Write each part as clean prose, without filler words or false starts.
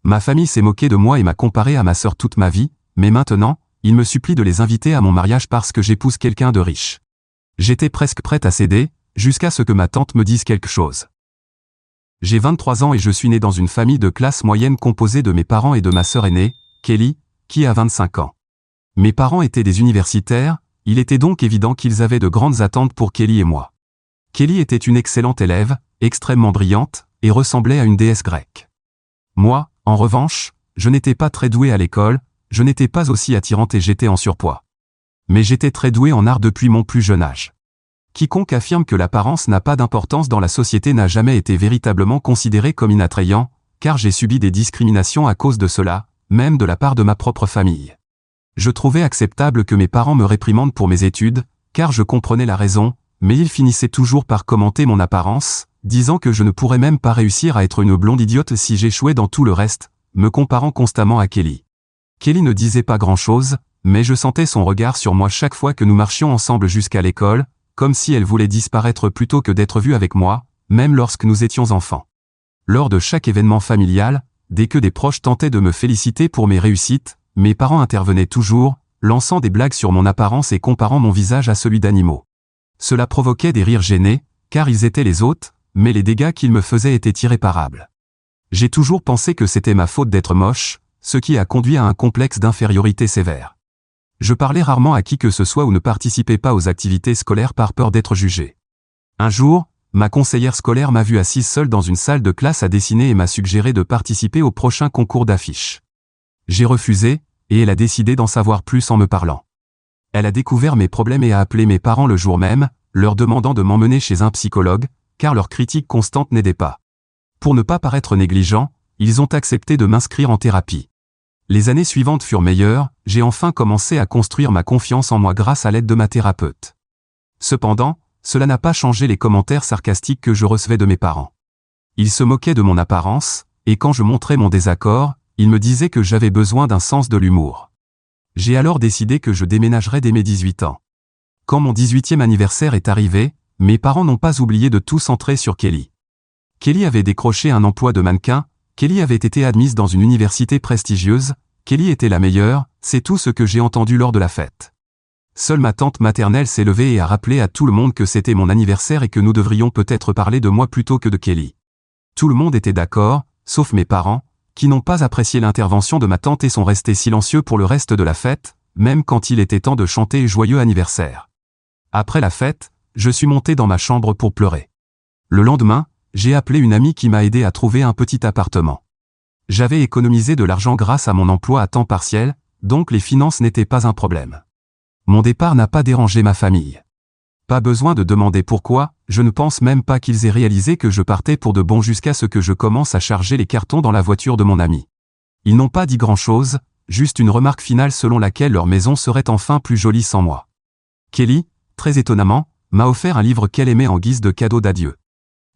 Ma famille s'est moquée de moi et m'a comparé à ma sœur toute ma vie, mais maintenant, ils me supplient de les inviter à mon mariage parce que j'épouse quelqu'un de riche. J'étais presque prête à céder, jusqu'à ce que ma tante me dise quelque chose. J'ai 23 ans et je suis né dans une famille de classe moyenne composée de mes parents et de ma sœur aînée, Kelly, qui a 25 ans. Mes parents étaient des universitaires, il était donc évident qu'ils avaient de grandes attentes pour Kelly et moi. Kelly était une excellente élève, extrêmement brillante, et ressemblait à une déesse grecque. Moi, en revanche, je n'étais pas très doué à l'école, je n'étais pas aussi attirante et j'étais en surpoids. Mais j'étais très doué en art depuis mon plus jeune âge. Quiconque affirme que l'apparence n'a pas d'importance dans la société n'a jamais été véritablement considéré comme inattrayant, car j'ai subi des discriminations à cause de cela, même de la part de ma propre famille. Je trouvais acceptable que mes parents me réprimandent pour mes études, car je comprenais la raison, mais ils finissaient toujours par commenter mon apparence, disant que je ne pourrais même pas réussir à être une blonde idiote si j'échouais dans tout le reste, me comparant constamment à Kelly. Kelly ne disait pas grand-chose, mais je sentais son regard sur moi chaque fois que nous marchions ensemble jusqu'à l'école, comme si elle voulait disparaître plutôt que d'être vue avec moi, même lorsque nous étions enfants. Lors de chaque événement familial, dès que des proches tentaient de me féliciter pour mes réussites, mes parents intervenaient toujours, lançant des blagues sur mon apparence et comparant mon visage à celui d'animaux. Cela provoquait des rires gênés, car ils étaient les hôtes, mais les dégâts qu'ils me faisaient étaient irréparables. J'ai toujours pensé que c'était ma faute d'être moche, ce qui a conduit à un complexe d'infériorité sévère. Je parlais rarement à qui que ce soit ou ne participais pas aux activités scolaires par peur d'être jugé. Un jour, ma conseillère scolaire m'a vu assise seule dans une salle de classe à dessiner et m'a suggéré de participer au prochain concours d'affiches. J'ai refusé, et elle a décidé d'en savoir plus en me parlant. Elle a découvert mes problèmes et a appelé mes parents le jour même, leur demandant de m'emmener chez un psychologue, car leur critique constante n'aidait pas. Pour ne pas paraître négligent, ils ont accepté de m'inscrire en thérapie. Les années suivantes furent meilleures, j'ai enfin commencé à construire ma confiance en moi grâce à l'aide de ma thérapeute. Cependant, cela n'a pas changé les commentaires sarcastiques que je recevais de mes parents. Ils se moquaient de mon apparence, et quand je montrais mon désaccord, ils me disaient que j'avais besoin d'un sens de l'humour. J'ai alors décidé que je déménagerais dès mes 18 ans. Quand mon 18e anniversaire est arrivé, mes parents n'ont pas oublié de tout centrer sur Kelly. Kelly avait décroché un emploi de mannequin, Kelly avait été admise dans une université prestigieuse, Kelly était la meilleure, c'est tout ce que j'ai entendu lors de la fête. Seule ma tante maternelle s'est levée et a rappelé à tout le monde que c'était mon anniversaire et que nous devrions peut-être parler de moi plutôt que de Kelly. Tout le monde était d'accord, sauf mes parents, qui n'ont pas apprécié l'intervention de ma tante et sont restés silencieux pour le reste de la fête, même quand il était temps de chanter Joyeux anniversaire. Après la fête, je suis monté dans ma chambre pour pleurer. Le lendemain, j'ai appelé une amie qui m'a aidé à trouver un petit appartement. J'avais économisé de l'argent grâce à mon emploi à temps partiel, donc les finances n'étaient pas un problème. Mon départ n'a pas dérangé ma famille. Pas besoin de demander pourquoi, je ne pense même pas qu'ils aient réalisé que je partais pour de bon jusqu'à ce que je commence à charger les cartons dans la voiture de mon ami. Ils n'ont pas dit grand-chose, juste une remarque finale selon laquelle leur maison serait enfin plus jolie sans moi. Kelly, très étonnamment, m'a offert un livre qu'elle aimait en guise de cadeau d'adieu.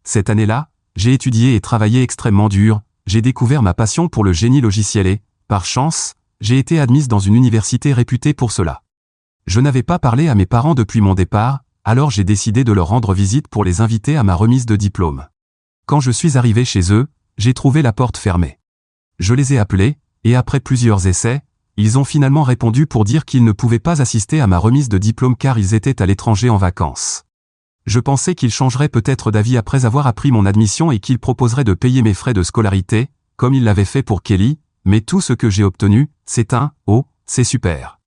Cette année-là, j'ai étudié et travaillé extrêmement dur, j'ai découvert ma passion pour le génie logiciel et, par chance, j'ai été admise dans une université réputée pour cela. Je n'avais pas parlé à mes parents depuis mon départ, alors j'ai décidé de leur rendre visite pour les inviter à ma remise de diplôme. Quand je suis arrivé chez eux, j'ai trouvé la porte fermée. Je les ai appelés, et après plusieurs essais, ils ont finalement répondu pour dire qu'ils ne pouvaient pas assister à ma remise de diplôme car ils étaient à l'étranger en vacances. Je pensais qu'ils changeraient peut-être d'avis après avoir appris mon admission et qu'ils proposeraient de payer mes frais de scolarité, comme ils l'avaient fait pour Kelly, mais tout ce que j'ai obtenu, c'est un « Oh, c'est super.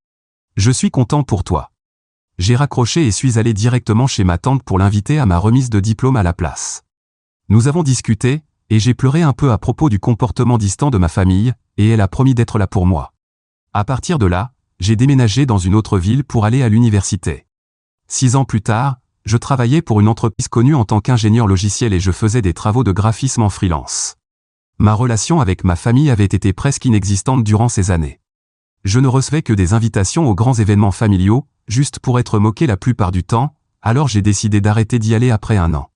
Je suis content pour toi ». J'ai raccroché et suis allé directement chez ma tante pour l'inviter à ma remise de diplôme à la place. Nous avons discuté, et j'ai pleuré un peu à propos du comportement distant de ma famille, et elle a promis d'être là pour moi. À partir de là, j'ai déménagé dans une autre ville pour aller à l'université. 6 ans plus tard, je travaillais pour une entreprise connue en tant qu'ingénieur logiciel et je faisais des travaux de graphisme en freelance. Ma relation avec ma famille avait été presque inexistante durant ces années. Je ne recevais que des invitations aux grands événements familiaux, juste pour être moqué la plupart du temps, alors j'ai décidé d'arrêter d'y aller après 1 an.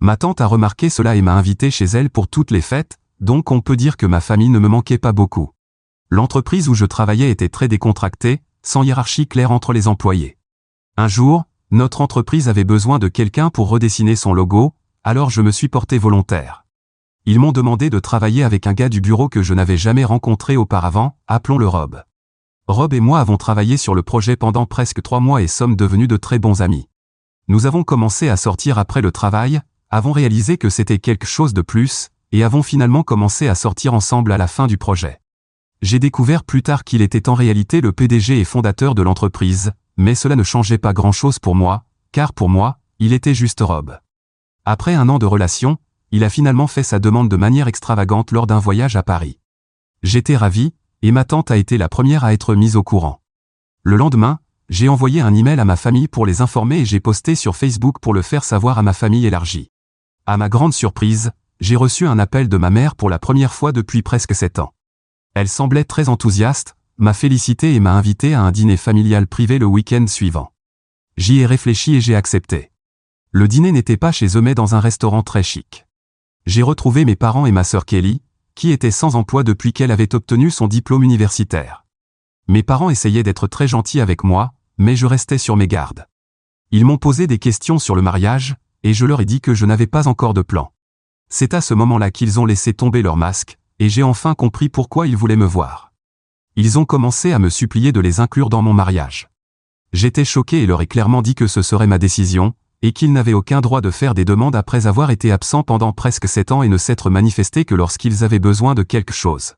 Ma tante a remarqué cela et m'a invité chez elle pour toutes les fêtes, donc on peut dire que ma famille ne me manquait pas beaucoup. L'entreprise où je travaillais était très décontractée, sans hiérarchie claire entre les employés. Un jour, notre entreprise avait besoin de quelqu'un pour redessiner son logo, alors je me suis porté volontaire. Ils m'ont demandé de travailler avec un gars du bureau que je n'avais jamais rencontré auparavant, appelons-le Rob. Rob et moi avons travaillé sur le projet pendant presque 3 mois et sommes devenus de très bons amis. Nous avons commencé à sortir après le travail, avons réalisé que c'était quelque chose de plus, et avons finalement commencé à sortir ensemble à la fin du projet. J'ai découvert plus tard qu'il était en réalité le PDG et fondateur de l'entreprise, mais cela ne changeait pas grand-chose pour moi, car pour moi, il était juste Rob. Après 1 an de relation, il a finalement fait sa demande de manière extravagante lors d'un voyage à Paris. J'étais ravi, et ma tante a été la première à être mise au courant. Le lendemain, j'ai envoyé un email à ma famille pour les informer et j'ai posté sur Facebook pour le faire savoir à ma famille élargie. À ma grande surprise, j'ai reçu un appel de ma mère pour la première fois depuis presque 7 ans. Elle semblait très enthousiaste, m'a félicité et m'a invité à un dîner familial privé le week-end suivant. J'y ai réfléchi et j'ai accepté. Le dîner n'était pas chez eux mais dans un restaurant très chic. J'ai retrouvé mes parents et ma sœur Kelly, qui était sans emploi depuis qu'elle avait obtenu son diplôme universitaire. Mes parents essayaient d'être très gentils avec moi, mais je restais sur mes gardes. Ils m'ont posé des questions sur le mariage, et je leur ai dit que je n'avais pas encore de plan. C'est à ce moment-là qu'ils ont laissé tomber leur masque, et j'ai enfin compris pourquoi ils voulaient me voir. Ils ont commencé à me supplier de les inclure dans mon mariage. J'étais choqué et leur ai clairement dit que ce serait ma décision, et qu'ils n'avaient aucun droit de faire des demandes après avoir été absents pendant presque 7 ans et ne s'être manifestés que lorsqu'ils avaient besoin de quelque chose.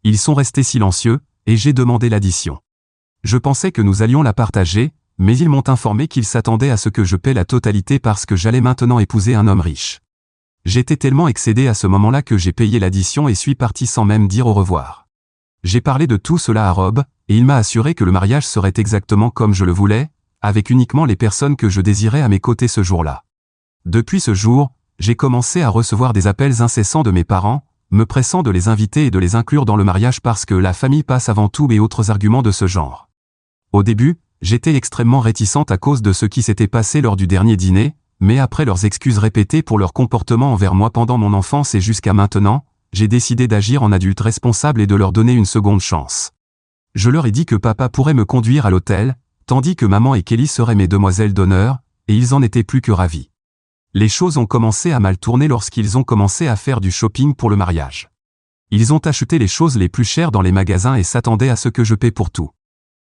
Ils sont restés silencieux, et j'ai demandé l'addition. Je pensais que nous allions la partager, mais ils m'ont informé qu'ils s'attendaient à ce que je paie la totalité parce que j'allais maintenant épouser un homme riche. J'étais tellement excédé à ce moment-là que j'ai payé l'addition et suis parti sans même dire au revoir. J'ai parlé de tout cela à Rob, et il m'a assuré que le mariage serait exactement comme je le voulais, avec uniquement les personnes que je désirais à mes côtés ce jour-là. Depuis ce jour, j'ai commencé à recevoir des appels incessants de mes parents, me pressant de les inviter et de les inclure dans le mariage parce que la famille passe avant tout et autres arguments de ce genre. Au début, j'étais extrêmement réticente à cause de ce qui s'était passé lors du dernier dîner, mais après leurs excuses répétées pour leur comportement envers moi pendant mon enfance et jusqu'à maintenant, j'ai décidé d'agir en adulte responsable et de leur donner une seconde chance. Je leur ai dit que papa pourrait me conduire à l'hôtel, tandis que maman et Kelly seraient mes demoiselles d'honneur, et ils en étaient plus que ravis. Les choses ont commencé à mal tourner lorsqu'ils ont commencé à faire du shopping pour le mariage. Ils ont acheté les choses les plus chères dans les magasins et s'attendaient à ce que je paie pour tout.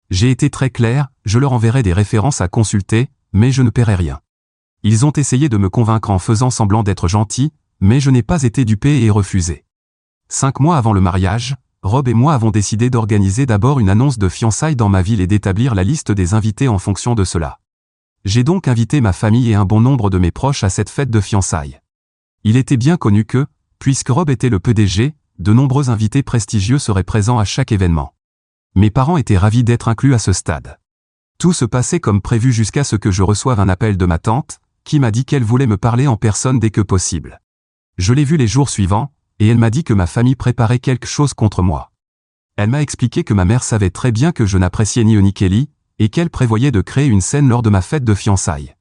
J'ai été très clair, je leur enverrai des références à consulter, mais je ne paierai rien. Ils ont essayé de me convaincre en faisant semblant d'être gentils, mais je n'ai pas été dupé et refusé. 5 mois avant le mariage, Rob et moi avons décidé d'organiser d'abord une annonce de fiançailles dans ma ville et d'établir la liste des invités en fonction de cela. J'ai donc invité ma famille et un bon nombre de mes proches à cette fête de fiançailles. Il était bien connu que, puisque Rob était le PDG, de nombreux invités prestigieux seraient présents à chaque événement. Mes parents étaient ravis d'être inclus à ce stade. Tout se passait comme prévu jusqu'à ce que je reçoive un appel de ma tante, qui m'a dit qu'elle voulait me parler en personne dès que possible. Je l'ai vue les jours suivants, et elle m'a dit que ma famille préparait quelque chose contre moi. Elle m'a expliqué que ma mère savait très bien que je n'appréciais ni eux ni Kelly, et qu'elle prévoyait de créer une scène lors de ma fête de fiançailles.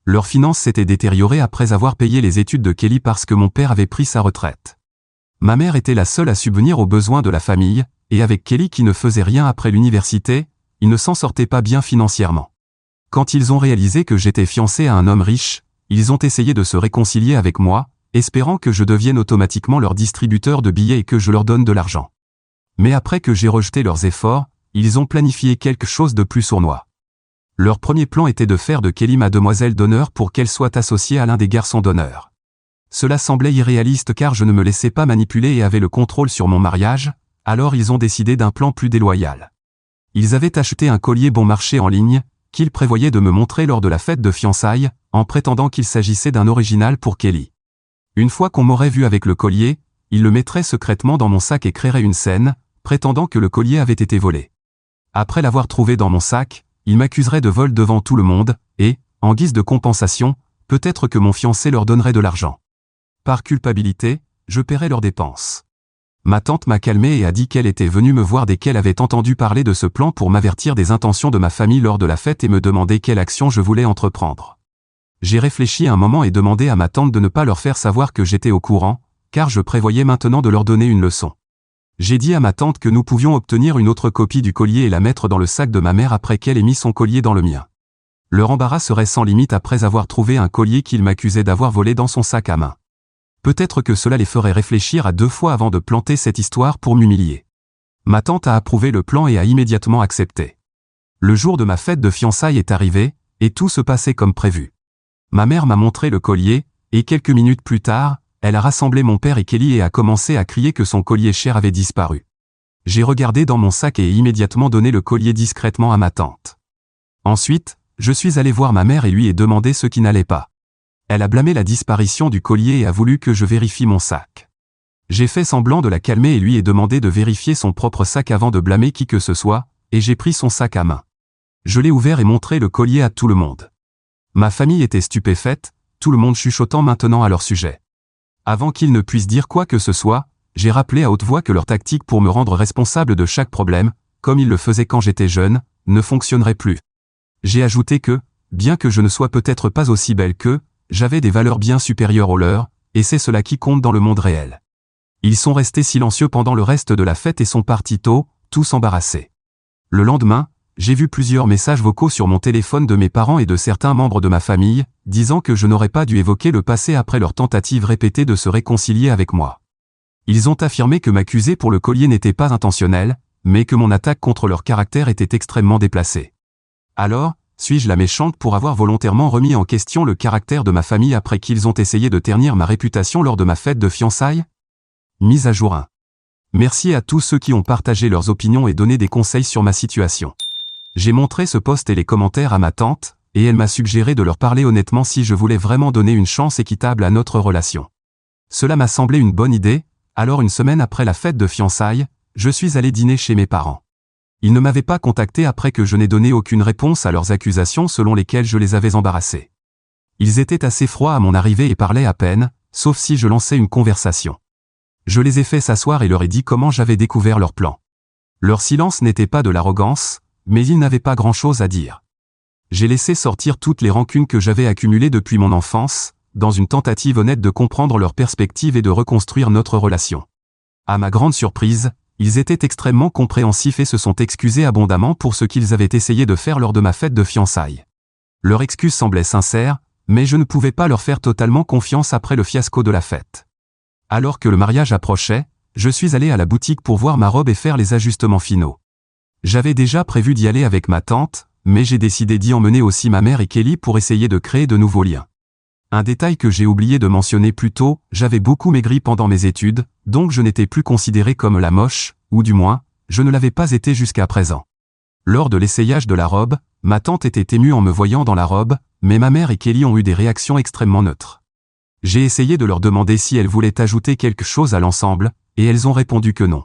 Leurs finances s'étaient détériorées après avoir payé les études de Kelly parce que mon père avait pris sa retraite. Ma mère était la seule à subvenir aux besoins de la famille, et avec Kelly qui ne faisait rien après l'université, ils ne s'en sortaient pas bien financièrement. Quand ils ont réalisé que j'étais fiancé à un homme riche, ils ont essayé de se réconcilier avec moi, espérant que je devienne automatiquement leur distributeur de billets et que je leur donne de l'argent. Mais après que j'ai rejeté leurs efforts, ils ont planifié quelque chose de plus sournois. Leur premier plan était de faire de Kelly ma demoiselle d'honneur pour qu'elle soit associée à l'un des garçons d'honneur. Cela semblait irréaliste car je ne me laissais pas manipuler et avais le contrôle sur mon mariage, alors ils ont décidé d'un plan plus déloyal. Ils avaient acheté un collier bon marché en ligne, qu'ils prévoyaient de me montrer lors de la fête de fiançailles, en prétendant qu'il s'agissait d'un original pour Kelly. Une fois qu'on m'aurait vu avec le collier, ils le mettraient secrètement dans mon sac et créeraient une scène, prétendant que le collier avait été volé. Après l'avoir trouvé dans mon sac, ils m'accuseraient de vol devant tout le monde, et, en guise de compensation, peut-être que mon fiancé leur donnerait de l'argent. Par culpabilité, je paierais leurs dépenses. Ma tante m'a calmé et a dit qu'elle était venue me voir dès qu'elle avait entendu parler de ce plan pour m'avertir des intentions de ma famille lors de la fête et me demander quelle action je voulais entreprendre. J'ai réfléchi un moment et demandé à ma tante de ne pas leur faire savoir que j'étais au courant, car je prévoyais maintenant de leur donner une leçon. J'ai dit à ma tante que nous pouvions obtenir une autre copie du collier et la mettre dans le sac de ma mère après qu'elle ait mis son collier dans le mien. Leur embarras serait sans limite après avoir trouvé un collier qu'ils m'accusaient d'avoir volé dans son sac à main. Peut-être que cela les ferait réfléchir à 2 fois avant de planter cette histoire pour m'humilier. Ma tante a approuvé le plan et a immédiatement accepté. Le jour de ma fête de fiançailles est arrivé, et tout se passait comme prévu. Ma mère m'a montré le collier, et quelques minutes plus tard, elle a rassemblé mon père et Kelly et a commencé à crier que son collier cher avait disparu. J'ai regardé dans mon sac et immédiatement donné le collier discrètement à ma tante. Ensuite, je suis allé voir ma mère et lui ai demandé ce qui n'allait pas. Elle a blâmé la disparition du collier et a voulu que je vérifie mon sac. J'ai fait semblant de la calmer et lui ai demandé de vérifier son propre sac avant de blâmer qui que ce soit, et j'ai pris son sac à main. Je l'ai ouvert et montré le collier à tout le monde. Ma famille était stupéfaite, tout le monde chuchotant maintenant à leur sujet. Avant qu'ils ne puissent dire quoi que ce soit, j'ai rappelé à haute voix que leur tactique pour me rendre responsable de chaque problème, comme ils le faisaient quand j'étais jeune, ne fonctionnerait plus. J'ai ajouté que, bien que je ne sois peut-être pas aussi belle qu'eux, j'avais des valeurs bien supérieures aux leurs, et c'est cela qui compte dans le monde réel. Ils sont restés silencieux pendant le reste de la fête et sont partis tôt, tous embarrassés. Le lendemain, j'ai vu plusieurs messages vocaux sur mon téléphone de mes parents et de certains membres de ma famille, disant que je n'aurais pas dû évoquer le passé après leur tentative répétée de se réconcilier avec moi. Ils ont affirmé que m'accuser pour le collier n'était pas intentionnel, mais que mon attaque contre leur caractère était extrêmement déplacée. Alors, suis-je la méchante pour avoir volontairement remis en question le caractère de ma famille après qu'ils ont essayé de ternir ma réputation lors de ma fête de fiançailles? Mise à jour 1. Merci à tous ceux qui ont partagé leurs opinions et donné des conseils sur ma situation. J'ai montré ce post et les commentaires à ma tante, et elle m'a suggéré de leur parler honnêtement si je voulais vraiment donner une chance équitable à notre relation. Cela m'a semblé une bonne idée, alors une semaine après la fête de fiançailles, je suis allé dîner chez mes parents. Ils ne m'avaient pas contacté après que je n'ai donné aucune réponse à leurs accusations selon lesquelles je les avais embarrassés. Ils étaient assez froids à mon arrivée et parlaient à peine, sauf si je lançais une conversation. Je les ai fait s'asseoir et leur ai dit comment j'avais découvert leur plan. Leur silence n'était pas de l'arrogance, mais ils n'avaient pas grand-chose à dire. J'ai laissé sortir toutes les rancunes que j'avais accumulées depuis mon enfance, dans une tentative honnête de comprendre leur perspective et de reconstruire notre relation. À ma grande surprise, ils étaient extrêmement compréhensifs et se sont excusés abondamment pour ce qu'ils avaient essayé de faire lors de ma fête de fiançailles. Leur excuse semblait sincère, mais je ne pouvais pas leur faire totalement confiance après le fiasco de la fête. Alors que le mariage approchait, je suis allé à la boutique pour voir ma robe et faire les ajustements finaux. J'avais déjà prévu d'y aller avec ma tante, mais j'ai décidé d'y emmener aussi ma mère et Kelly pour essayer de créer de nouveaux liens. Un détail que j'ai oublié de mentionner plus tôt, j'avais beaucoup maigri pendant mes études, donc je n'étais plus considérée comme la moche, ou du moins, je ne l'avais pas été jusqu'à présent. Lors de l'essayage de la robe, ma tante était émue en me voyant dans la robe, mais ma mère et Kelly ont eu des réactions extrêmement neutres. J'ai essayé de leur demander si elles voulaient ajouter quelque chose à l'ensemble, et elles ont répondu que non.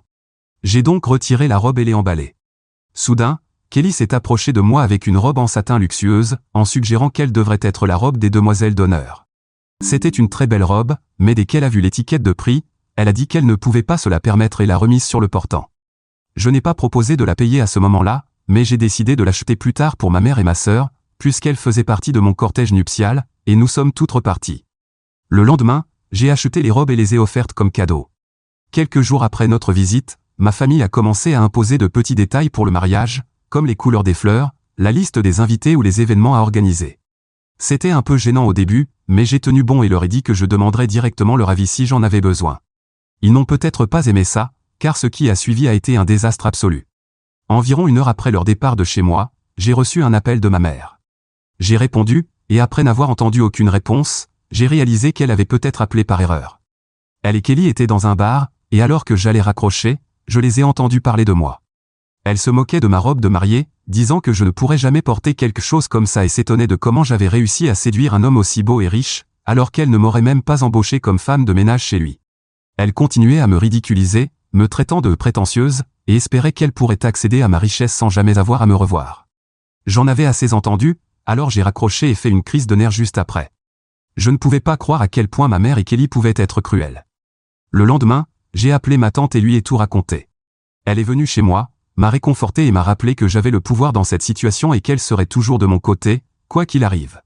J'ai donc retiré la robe et l'ai emballée. Soudain, Kelly s'est approchée de moi avec une robe en satin luxueuse, en suggérant qu'elle devrait être la robe des demoiselles d'honneur. C'était une très belle robe, mais dès qu'elle a vu l'étiquette de prix, elle a dit qu'elle ne pouvait pas se la permettre et l'a remise sur le portant. Je n'ai pas proposé de la payer à ce moment-là, mais j'ai décidé de l'acheter plus tard pour ma mère et ma sœur, puisqu'elle faisait partie de mon cortège nuptial, et nous sommes toutes reparties. Le lendemain, j'ai acheté les robes et les ai offertes comme cadeau. Quelques jours après notre visite, ma famille a commencé à imposer de petits détails pour le mariage, comme les couleurs des fleurs, la liste des invités ou les événements à organiser. C'était un peu gênant au début, mais j'ai tenu bon et leur ai dit que je demanderais directement leur avis si j'en avais besoin. Ils n'ont peut-être pas aimé ça, car ce qui a suivi a été un désastre absolu. Environ 1 heure après leur départ de chez moi, j'ai reçu un appel de ma mère. J'ai répondu, et après n'avoir entendu aucune réponse, j'ai réalisé qu'elle avait peut-être appelé par erreur. Elle et Kelly étaient dans un bar, et alors que j'allais raccrocher, je les ai entendus parler de moi. Elle se moquait de ma robe de mariée, disant que je ne pourrais jamais porter quelque chose comme ça et s'étonnait de comment j'avais réussi à séduire un homme aussi beau et riche, alors qu'elle ne m'aurait même pas embauché comme femme de ménage chez lui. Elle continuait à me ridiculiser, me traitant de prétentieuse, et espérait qu'elle pourrait accéder à ma richesse sans jamais avoir à me revoir. J'en avais assez entendu, alors j'ai raccroché et fait une crise de nerfs juste après. Je ne pouvais pas croire à quel point ma mère et Kelly pouvaient être cruelles. Le lendemain, j'ai appelé ma tante et lui ai tout raconté. Elle est venue chez moi, m'a réconforté et m'a rappelé que j'avais le pouvoir dans cette situation et qu'elle serait toujours de mon côté, quoi qu'il arrive.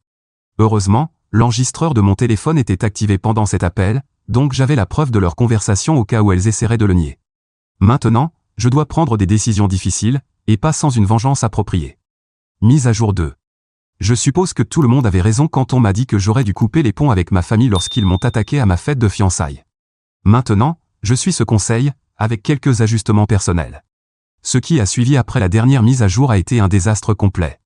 Heureusement, l'enregistreur de mon téléphone était activé pendant cet appel, donc j'avais la preuve de leur conversation au cas où elles essaieraient de le nier. Maintenant, je dois prendre des décisions difficiles, et pas sans une vengeance appropriée. Mise à jour 2. Je suppose que tout le monde avait raison quand on m'a dit que j'aurais dû couper les ponts avec ma famille lorsqu'ils m'ont attaqué à ma fête de fiançailles. Maintenant, je suis ce conseil, avec quelques ajustements personnels. Ce qui a suivi après la dernière mise à jour a été un désastre complet.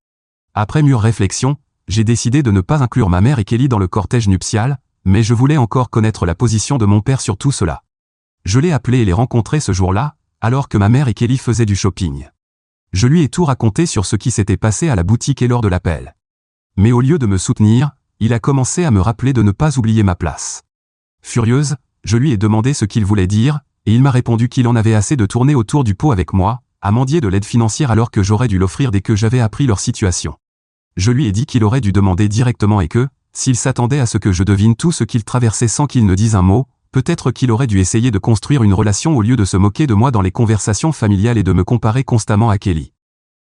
Après mûre réflexion, j'ai décidé de ne pas inclure ma mère et Kelly dans le cortège nuptial, mais je voulais encore connaître la position de mon père sur tout cela. Je l'ai appelé et l'ai rencontré ce jour-là, alors que ma mère et Kelly faisaient du shopping. Je lui ai tout raconté sur ce qui s'était passé à la boutique et lors de l'appel. Mais au lieu de me soutenir, il a commencé à me rappeler de ne pas oublier ma place. Furieuse, je lui ai demandé ce qu'il voulait dire, et il m'a répondu qu'il en avait assez de tourner autour du pot avec moi, à mendier de l'aide financière alors que j'aurais dû l'offrir dès que j'avais appris leur situation. Je lui ai dit qu'il aurait dû demander directement et que, s'il s'attendait à ce que je devine tout ce qu'il traversait sans qu'il ne dise un mot, peut-être qu'il aurait dû essayer de construire une relation au lieu de se moquer de moi dans les conversations familiales et de me comparer constamment à Kelly.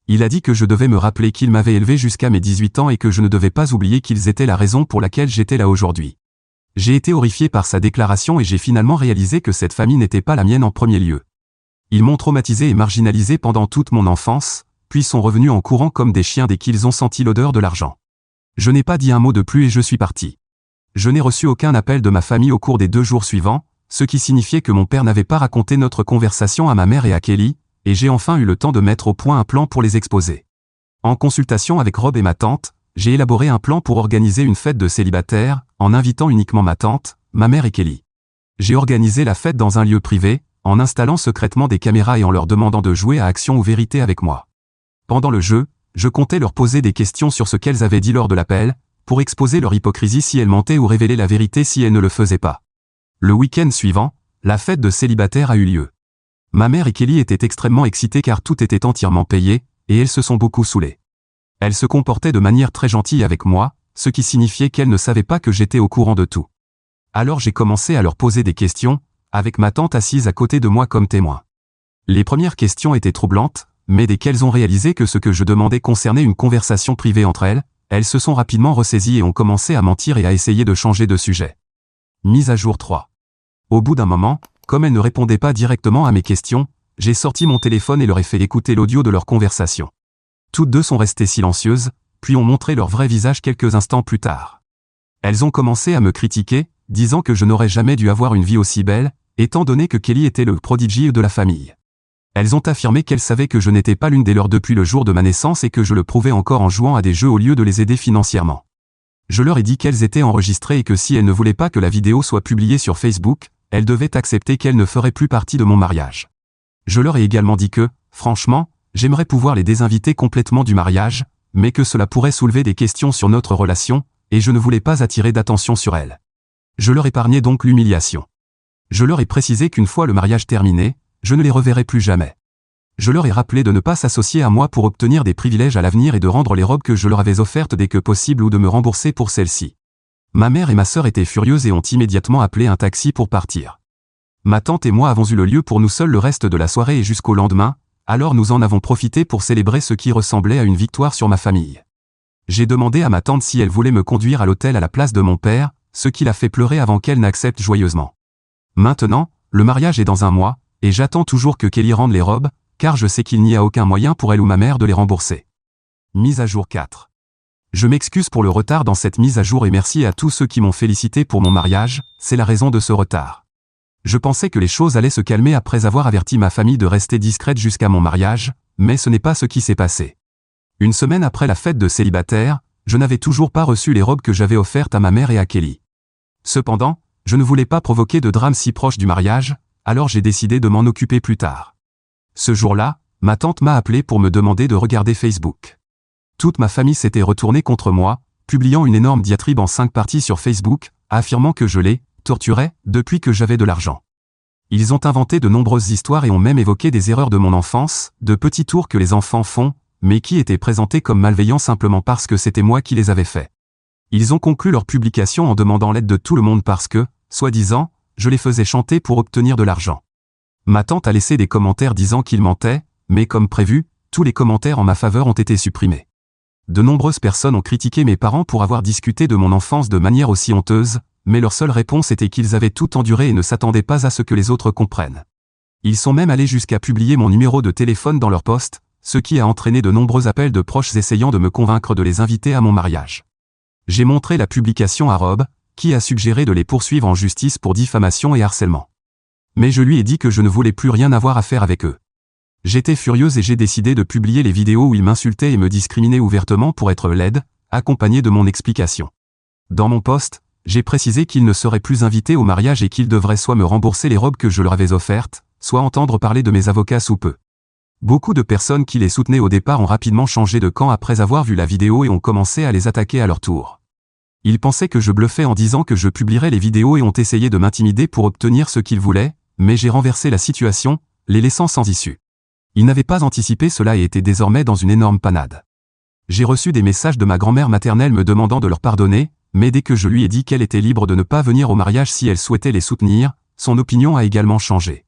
Il a dit que je devais me rappeler qu'il m'avait élevé jusqu'à mes 18 ans et que je ne devais pas oublier qu'ils étaient la raison pour laquelle j'étais là aujourd'hui. J'ai été horrifié par sa déclaration et j'ai finalement réalisé que cette famille n'était pas la mienne en premier lieu. Ils m'ont traumatisé et marginalisé pendant toute mon enfance, puis sont revenus en courant comme des chiens dès qu'ils ont senti l'odeur de l'argent. Je n'ai pas dit un mot de plus et je suis parti. Je n'ai reçu aucun appel de ma famille au cours des 2 jours suivants, ce qui signifiait que mon père n'avait pas raconté notre conversation à ma mère et à Kelly, et j'ai enfin eu le temps de mettre au point un plan pour les exposer. En consultation avec Rob et ma tante, j'ai élaboré un plan pour organiser une fête de célibataires, en invitant uniquement ma tante, ma mère et Kelly. J'ai organisé la fête dans un lieu privé, en installant secrètement des caméras et en leur demandant de jouer à action ou vérité avec moi. Pendant le jeu, je comptais leur poser des questions sur ce qu'elles avaient dit lors de l'appel, pour exposer leur hypocrisie si elles mentaient ou révéler la vérité si elles ne le faisaient pas. Le week-end suivant, la fête de célibataires a eu lieu. Ma mère et Kelly étaient extrêmement excitées car tout était entièrement payé, et elles se sont beaucoup saoulées. Elles se comportaient de manière très gentille avec moi, ce qui signifiait qu'elles ne savaient pas que j'étais au courant de tout. Alors j'ai commencé à leur poser des questions, avec ma tante assise à côté de moi comme témoin. Les premières questions étaient troublantes, mais dès qu'elles ont réalisé que ce que je demandais concernait une conversation privée entre elles, elles se sont rapidement ressaisies et ont commencé à mentir et à essayer de changer de sujet. Mise à jour 3. Au bout d'un moment, comme elles ne répondaient pas directement à mes questions, j'ai sorti mon téléphone et leur ai fait écouter l'audio de leur conversation. Toutes deux sont restées silencieuses, puis ont montré leur vrai visage quelques instants plus tard. Elles ont commencé à me critiquer, disant que je n'aurais jamais dû avoir une vie aussi belle, étant donné que Kelly était le prodigie de la famille. Elles ont affirmé qu'elles savaient que je n'étais pas l'une des leurs depuis le jour de ma naissance et que je le prouvais encore en jouant à des jeux au lieu de les aider financièrement. Je leur ai dit qu'elles étaient enregistrées et que si elles ne voulaient pas que la vidéo soit publiée sur Facebook, elles devaient accepter qu'elles ne feraient plus partie de mon mariage. Je leur ai également dit que, franchement, j'aimerais pouvoir les désinviter complètement du mariage, mais que cela pourrait soulever des questions sur notre relation, et je ne voulais pas attirer d'attention sur elles. Je leur épargnais donc l'humiliation. Je leur ai précisé qu'une fois le mariage terminé, je ne les reverrai plus jamais. Je leur ai rappelé de ne pas s'associer à moi pour obtenir des privilèges à l'avenir et de rendre les robes que je leur avais offertes dès que possible ou de me rembourser pour celles-ci. Ma mère et ma sœur étaient furieuses et ont immédiatement appelé un taxi pour partir. Ma tante et moi avons eu le lieu pour nous seuls le reste de la soirée et jusqu'au lendemain, alors nous en avons profité pour célébrer ce qui ressemblait à une victoire sur ma famille. J'ai demandé à ma tante si elle voulait me conduire à l'hôtel à la place de mon père, ce qui l'a fait pleurer avant qu'elle n'accepte joyeusement. Maintenant, le mariage est dans un mois, et j'attends toujours que Kelly rende les robes, car je sais qu'il n'y a aucun moyen pour elle ou ma mère de les rembourser. Mise à jour 4. Je m'excuse pour le retard dans cette mise à jour et merci à tous ceux qui m'ont félicité pour mon mariage, c'est la raison de ce retard. Je pensais que les choses allaient se calmer après avoir averti ma famille de rester discrète jusqu'à mon mariage, mais ce n'est pas ce qui s'est passé. Une semaine après la fête de célibataire, je n'avais toujours pas reçu les robes que j'avais offertes à ma mère et à Kelly. Cependant, je ne voulais pas provoquer de drame si proche du mariage, alors j'ai décidé de m'en occuper plus tard. Ce jour-là, ma tante m'a appelé pour me demander de regarder Facebook. Toute ma famille s'était retournée contre moi, publiant une énorme diatribe en 5 parties sur Facebook, affirmant que je les torturais depuis que j'avais de l'argent. Ils ont inventé de nombreuses histoires et ont même évoqué des erreurs de mon enfance, de petits tours que les enfants font, mais qui étaient présentés comme malveillants simplement parce que c'était moi qui les avais faits. Ils ont conclu leur publication en demandant l'aide de tout le monde parce que, soi-disant, je les faisais chanter pour obtenir de l'argent. Ma tante a laissé des commentaires disant qu'ils mentaient, mais comme prévu, tous les commentaires en ma faveur ont été supprimés. De nombreuses personnes ont critiqué mes parents pour avoir discuté de mon enfance de manière aussi honteuse, mais leur seule réponse était qu'ils avaient tout enduré et ne s'attendaient pas à ce que les autres comprennent. Ils sont même allés jusqu'à publier mon numéro de téléphone dans leur post, ce qui a entraîné de nombreux appels de proches essayant de me convaincre de les inviter à mon mariage. J'ai montré la publication à Rob, qui a suggéré de les poursuivre en justice pour diffamation et harcèlement. Mais je lui ai dit que je ne voulais plus rien avoir à faire avec eux. J'étais furieuse et j'ai décidé de publier les vidéos où ils m'insultaient et me discriminaient ouvertement pour être laide, accompagné de mon explication. Dans mon post, j'ai précisé qu'ils ne seraient plus invités au mariage et qu'ils devraient soit me rembourser les robes que je leur avais offertes, soit entendre parler de mes avocats sous peu. Beaucoup de personnes qui les soutenaient au départ ont rapidement changé de camp après avoir vu la vidéo et ont commencé à les attaquer à leur tour. Ils pensaient que je bluffais en disant que je publierais les vidéos et ont essayé de m'intimider pour obtenir ce qu'ils voulaient, mais j'ai renversé la situation, les laissant sans issue. Ils n'avaient pas anticipé cela et étaient désormais dans une énorme panade. J'ai reçu des messages de ma grand-mère maternelle me demandant de leur pardonner, mais dès que je lui ai dit qu'elle était libre de ne pas venir au mariage si elle souhaitait les soutenir, son opinion a également changé.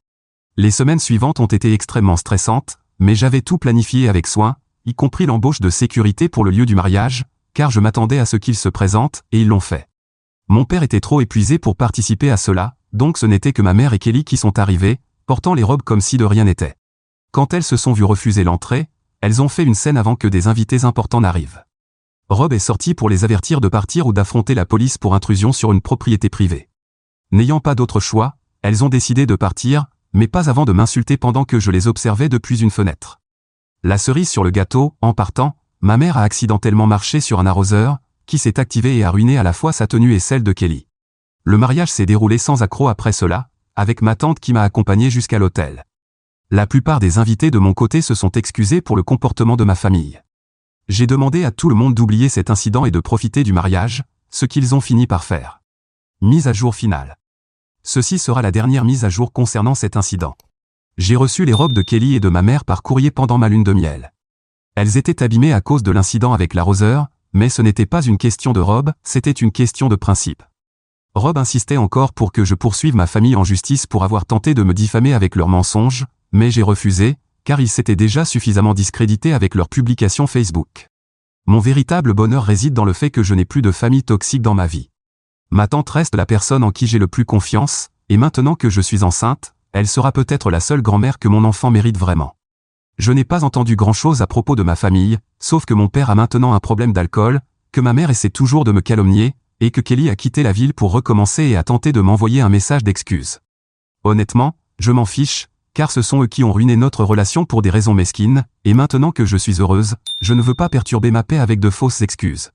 Les semaines suivantes ont été extrêmement stressantes, mais j'avais tout planifié avec soin, y compris l'embauche de sécurité pour le lieu du mariage, car je m'attendais à ce qu'ils se présentent, et ils l'ont fait. Mon père était trop épuisé pour participer à cela, donc ce n'était que ma mère et Kelly qui sont arrivés, portant les robes comme si de rien n'était. Quand elles se sont vues refuser l'entrée, elles ont fait une scène avant que des invités importants n'arrivent. Rob est sorti pour les avertir de partir ou d'affronter la police pour intrusion sur une propriété privée. N'ayant pas d'autre choix, elles ont décidé de partir, mais pas avant de m'insulter pendant que je les observais depuis une fenêtre. La cerise sur le gâteau, en partant, ma mère a accidentellement marché sur un arroseur, qui s'est activé et a ruiné à la fois sa tenue et celle de Kelly. Le mariage s'est déroulé sans accroc après cela, avec ma tante qui m'a accompagné jusqu'à l'hôtel. La plupart des invités de mon côté se sont excusés pour le comportement de ma famille. J'ai demandé à tout le monde d'oublier cet incident et de profiter du mariage, ce qu'ils ont fini par faire. Mise à jour finale. Ceci sera la dernière mise à jour concernant cet incident. J'ai reçu les robes de Kelly et de ma mère par courrier pendant ma lune de miel. Elles étaient abîmées à cause de l'incident avec l'arroseur, mais ce n'était pas une question de robe, c'était une question de principe. Rob insistait encore pour que je poursuive ma famille en justice pour avoir tenté de me diffamer avec leurs mensonges, mais j'ai refusé, car ils s'étaient déjà suffisamment discrédités avec leur publication Facebook. Mon véritable bonheur réside dans le fait que je n'ai plus de famille toxique dans ma vie. Ma tante reste la personne en qui j'ai le plus confiance, et maintenant que je suis enceinte, elle sera peut-être la seule grand-mère que mon enfant mérite vraiment. Je n'ai pas entendu grand-chose à propos de ma famille, sauf que mon père a maintenant un problème d'alcool, que ma mère essaie toujours de me calomnier, et que Kelly a quitté la ville pour recommencer et a tenté de m'envoyer un message d'excuse. Honnêtement, je m'en fiche, car ce sont eux qui ont ruiné notre relation pour des raisons mesquines, et maintenant que je suis heureuse, je ne veux pas perturber ma paix avec de fausses excuses.